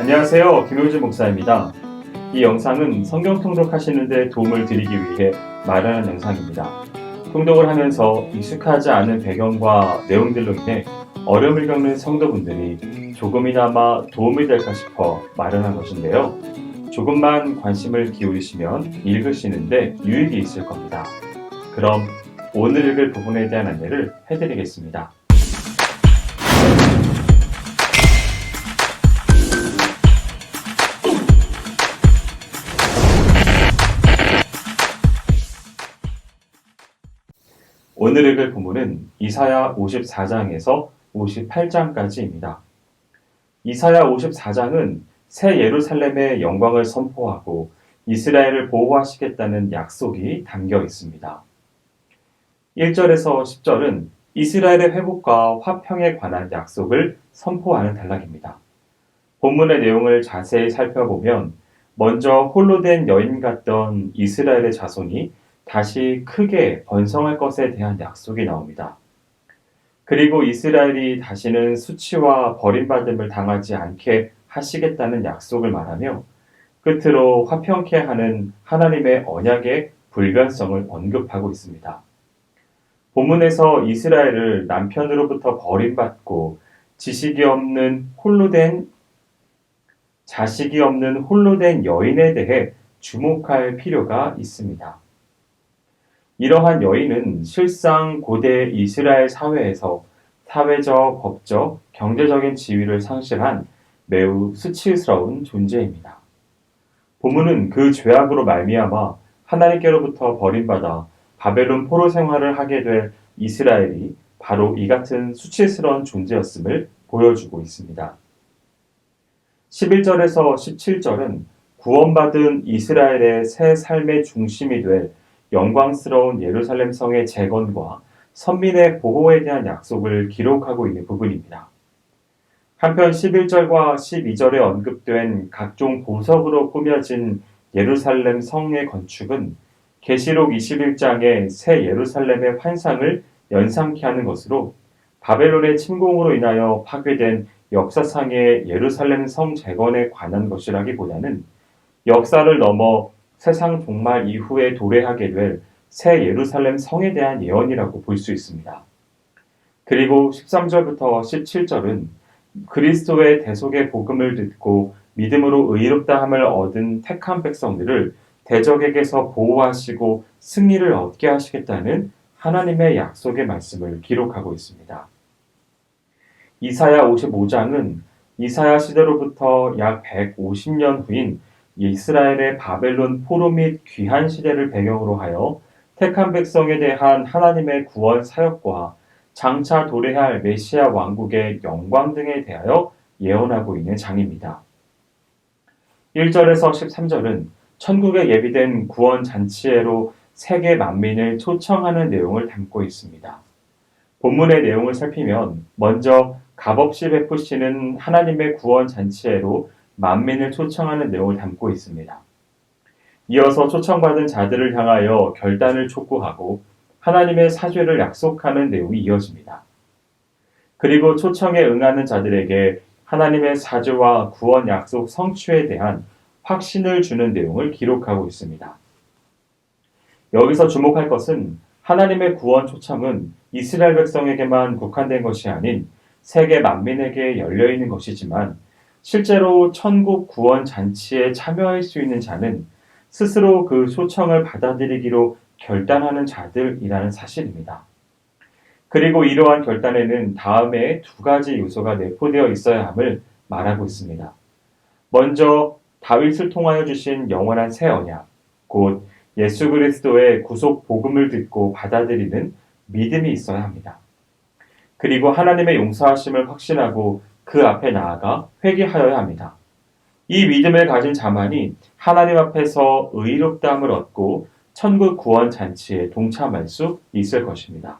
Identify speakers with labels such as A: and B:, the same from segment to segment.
A: 안녕하세요. 김효준 목사입니다. 이 영상은 성경 통독하시는 데 도움을 드리기 위해 마련한 영상입니다. 통독을 하면서 익숙하지 않은 배경과 내용들로 인해 어려움을 겪는 성도분들이 조금이나마 도움이 될까 싶어 마련한 것인데요. 조금만 관심을 기울이시면 읽으시는데 유익이 있을 겁니다. 그럼 오늘 읽을 부분에 대한 안내를 해드리겠습니다. 오늘 읽을 본문은 이사야 54장에서 58장까지입니다. 이사야 54장은 새 예루살렘의 영광을 선포하고 이스라엘을 보호하시겠다는 약속이 담겨 있습니다. 1절에서 10절은 이스라엘의 회복과 화평에 관한 약속을 선포하는 단락입니다. 본문의 내용을 자세히 살펴보면 먼저 홀로 된 여인 같던 이스라엘의 자손이 다시 크게 번성할 것에 대한 약속이 나옵니다. 그리고 이스라엘이 다시는 수치와 버림받음을 당하지 않게 하시겠다는 약속을 말하며 끝으로 화평케 하는 하나님의 언약의 불변성을 언급하고 있습니다. 본문에서 이스라엘을 남편으로부터 버림받고 자식이 없는 홀로 된 여인에 대해 주목할 필요가 있습니다. 이러한 여인은 실상 고대 이스라엘 사회에서 사회적, 법적, 경제적인 지위를 상실한 매우 수치스러운 존재입니다. 본문은 그 죄악으로 말미암아 하나님께로부터 버림받아 바벨론 포로 생활을 하게 될 이스라엘이 바로 이 같은 수치스러운 존재였음을 보여주고 있습니다. 11절에서 17절은 구원받은 이스라엘의 새 삶의 중심이 될 영광스러운 예루살렘 성의 재건과 선민의 보호에 대한 약속을 기록하고 있는 부분입니다. 한편 11절과 12절에 언급된 각종 보석으로 꾸며진 예루살렘 성의 건축은 계시록 21장의 새 예루살렘의 환상을 연상케 하는 것으로 바벨론의 침공으로 인하여 파괴된 역사상의 예루살렘 성 재건에 관한 것이라기보다는 역사를 넘어 세상 종말 이후에 도래하게 될 새 예루살렘 성에 대한 예언이라고 볼 수 있습니다. 그리고 13절부터 17절은 그리스도의 대속의 복음을 듣고 믿음으로 의롭다함을 얻은 택한 백성들을 대적에게서 보호하시고 승리를 얻게 하시겠다는 하나님의 약속의 말씀을 기록하고 있습니다. 이사야 55장은 이사야 시대로부터 약 150년 후인 이스라엘의 바벨론 포로 및 귀환 시대를 배경으로 하여 택한 백성에 대한 하나님의 구원 사역과 장차 도래할 메시아 왕국의 영광 등에 대하여 예언하고 있는 장입니다. 1절에서 13절은 천국에 예비된 구원 잔치회로 세계 만민을 초청하는 내용을 담고 있습니다. 본문의 내용을 살피면 먼저 값없이 베푸시는 하나님의 구원 잔치회로 만민을 초청하는 내용을 담고 있습니다. 이어서 초청받은 자들을 향하여 결단을 촉구하고 하나님의 사죄를 약속하는 내용이 이어집니다. 그리고 초청에 응하는 자들에게 하나님의 사죄와 구원 약속 성취에 대한 확신을 주는 내용을 기록하고 있습니다. 여기서 주목할 것은 하나님의 구원 초청은 이스라엘 백성에게만 국한된 것이 아닌 세계 만민에게 열려있는 것이지만 실제로 천국 구원 잔치에 참여할 수 있는 자는 스스로 그 초청을 받아들이기로 결단하는 자들이라는 사실입니다. 그리고 이러한 결단에는 다음에 두 가지 요소가 내포되어 있어야 함을 말하고 있습니다. 먼저 다윗을 통하여 주신 영원한 새 언약, 곧 예수 그리스도의 구속 복음을 듣고 받아들이는 믿음이 있어야 합니다. 그리고 하나님의 용서하심을 확신하고 그 앞에 나아가 회개하여야 합니다. 이 믿음을 가진 자만이 하나님 앞에서 의롭다함을 얻고 천국 구원 잔치에 동참할 수 있을 것입니다.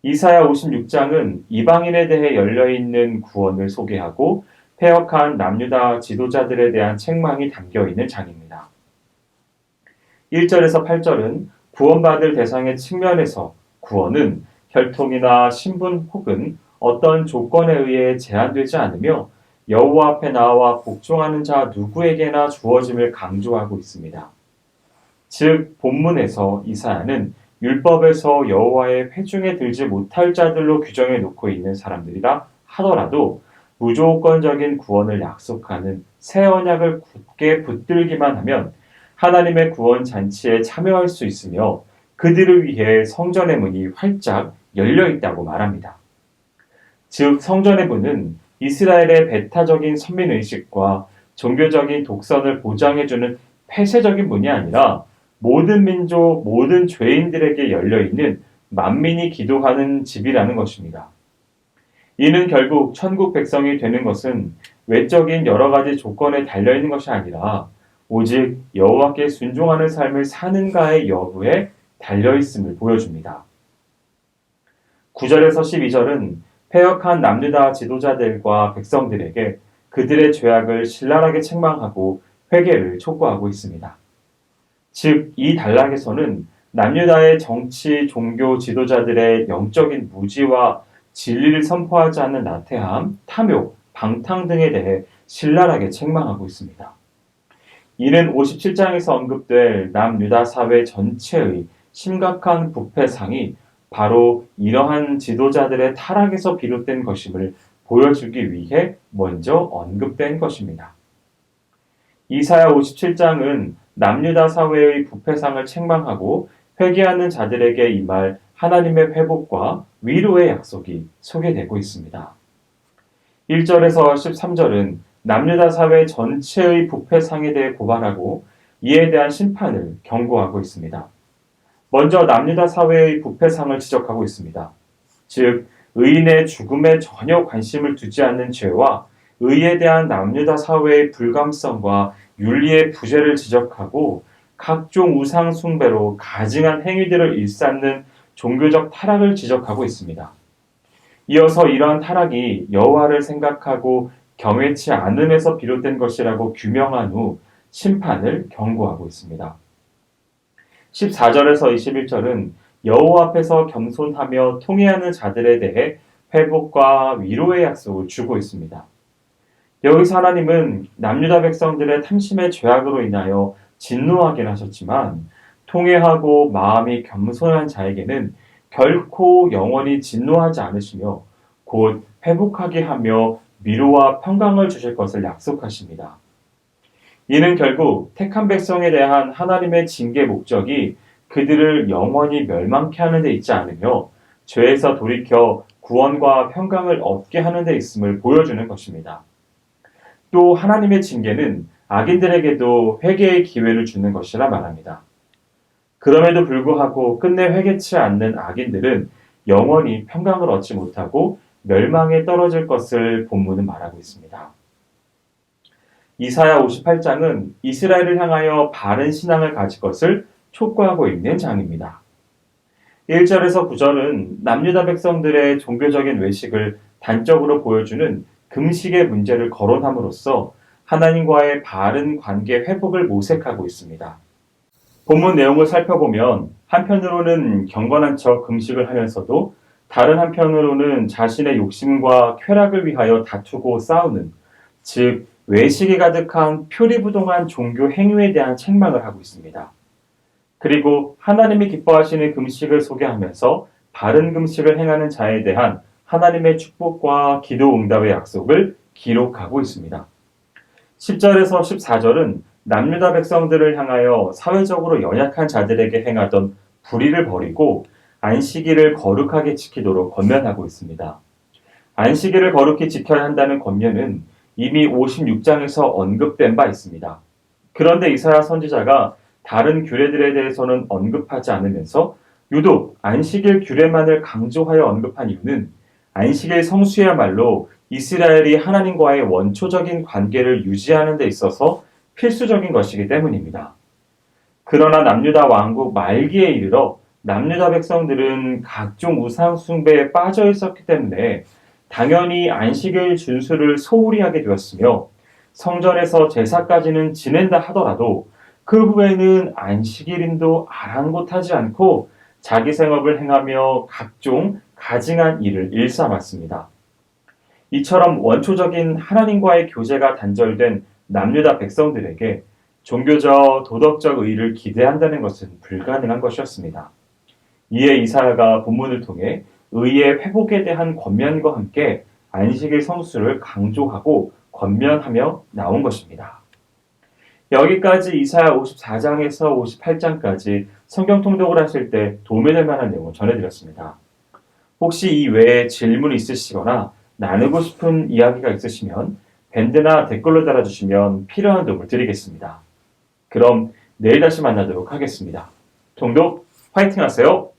A: 이사야 56장은 이방인에 대해 열려있는 구원을 소개하고 패역한 남유다 지도자들에 대한 책망이 담겨있는 장입니다. 1절에서 8절은 구원받을 대상의 측면에서 구원은 혈통이나 신분 혹은 어떤 조건에 의해 제한되지 않으며 여호와 앞에 나와 복종하는 자 누구에게나 주어짐을 강조하고 있습니다. 즉 본문에서 이사야는 율법에서 여호와의 회중에 들지 못할 자들로 규정해 놓고 있는 사람들이라 하더라도 무조건적인 구원을 약속하는 새 언약을 굳게 붙들기만 하면 하나님의 구원 잔치에 참여할 수 있으며 그들을 위해 성전의 문이 활짝 열려 있다고 말합니다. 즉 성전의 문은 이스라엘의 배타적인 선민의식과 종교적인 독선을 보장해주는 폐쇄적인 문이 아니라 모든 민족, 모든 죄인들에게 열려있는 만민이 기도하는 집이라는 것입니다. 이는 결국 천국 백성이 되는 것은 외적인 여러 가지 조건에 달려있는 것이 아니라 오직 여호와께 순종하는 삶을 사는가의 여부에 달려있음을 보여줍니다. 9절에서 12절은 패역한 남유다 지도자들과 백성들에게 그들의 죄악을 신랄하게 책망하고 회개를 촉구하고 있습니다. 즉, 이 단락에서는 남유다의 정치, 종교 지도자들의 영적인 무지와 진리를 선포하지 않는 나태함, 탐욕, 방탕 등에 대해 신랄하게 책망하고 있습니다. 이는 57장에서 언급될 남유다 사회 전체의 심각한 부패상이 바로 이러한 지도자들의 타락에서 비롯된 것임을 보여주기 위해 먼저 언급된 것입니다. 이사야 57장은 남유다 사회의 부패상을 책망하고 회개하는 자들에게 임할 하나님의 회복과 위로의 약속이 소개되고 있습니다. 1절에서 13절은 남유다 사회 전체의 부패상에 대해 고발하고 이에 대한 심판을 경고하고 있습니다. 먼저 남유다 사회의 부패상을 지적하고 있습니다. 즉, 의인의 죽음에 전혀 관심을 두지 않는 죄와 의에 대한 남유다 사회의 불감성과 윤리의 부재를 지적하고 각종 우상 숭배로 가증한 행위들을 일삼는 종교적 타락을 지적하고 있습니다. 이어서 이러한 타락이 여호와를 생각하고 경외치 않음에서 비롯된 것이라고 규명한 후 심판을 경고하고 있습니다. 14절에서 21절은 여호와 앞에서 겸손하며 통회하는 자들에 대해 회복과 위로의 약속을 주고 있습니다. 여기서 하나님은 남유다 백성들의 탐심의 죄악으로 인하여 진노하긴 하셨지만 통회하고 마음이 겸손한 자에게는 결코 영원히 진노하지 않으시며 곧 회복하게 하며 위로와 평강을 주실 것을 약속하십니다. 이는 결국 택한 백성에 대한 하나님의 징계 목적이 그들을 영원히 멸망케 하는 데 있지 않으며 죄에서 돌이켜 구원과 평강을 얻게 하는 데 있음을 보여주는 것입니다. 또 하나님의 징계는 악인들에게도 회개의 기회를 주는 것이라 말합니다. 그럼에도 불구하고 끝내 회개치 않는 악인들은 영원히 평강을 얻지 못하고 멸망에 떨어질 것을 본문은 말하고 있습니다. 이사야 58장은 이스라엘을 향하여 바른 신앙을 가질 것을 촉구하고 있는 장입니다. 1절에서 9절은 남유다 백성들의 종교적인 외식을 단적으로 보여주는 금식의 문제를 거론함으로써 하나님과의 바른 관계 회복을 모색하고 있습니다. 본문 내용을 살펴보면 한편으로는 경건한 척 금식을 하면서도 다른 한편으로는 자신의 욕심과 쾌락을 위하여 다투고 싸우는, 즉 외식이 가득한 표리부동한 종교 행위에 대한 책망을 하고 있습니다. 그리고 하나님이 기뻐하시는 금식을 소개하면서 바른 금식을 행하는 자에 대한 하나님의 축복과 기도 응답의 약속을 기록하고 있습니다. 10절에서 14절은 남유다 백성들을 향하여 사회적으로 연약한 자들에게 행하던 불의를 버리고 안식일을 거룩하게 지키도록 권면하고 있습니다. 안식일을 거룩히 지켜야 한다는 권면은 이미 56장에서 언급된 바 있습니다. 그런데 이사야 선지자가 다른 규례들에 대해서는 언급하지 않으면서 유독 안식일 규례만을 강조하여 언급한 이유는 안식일 성수야말로 이스라엘이 하나님과의 원초적인 관계를 유지하는 데 있어서 필수적인 것이기 때문입니다. 그러나 남유다 왕국 말기에 이르러 남유다 백성들은 각종 우상 숭배에 빠져 있었기 때문에 당연히 안식일 준수를 소홀히 하게 되었으며 성전에서 제사까지는 지낸다 하더라도 그 후에는 안식일임도 아랑곳하지 않고 자기 생업을 행하며 각종 가증한 일을 일삼았습니다. 이처럼 원초적인 하나님과의 교제가 단절된 남유다 백성들에게 종교적, 도덕적 의의를 기대한다는 것은 불가능한 것이었습니다. 이에 이사야가 본문을 통해 의의 회복에 대한 권면과 함께 안식일 성수를 강조하고 권면하며 나온 것입니다. 여기까지 이사야 54장에서 58장까지 성경 통독을 하실 때 도움이 될 만한 내용을 전해드렸습니다. 혹시 이 외에 질문이 있으시거나 나누고 싶은 이야기가 있으시면 밴드나 댓글로 달아주시면 필요한 도움을 드리겠습니다. 그럼 내일 다시 만나도록 하겠습니다. 통독 화이팅 하세요!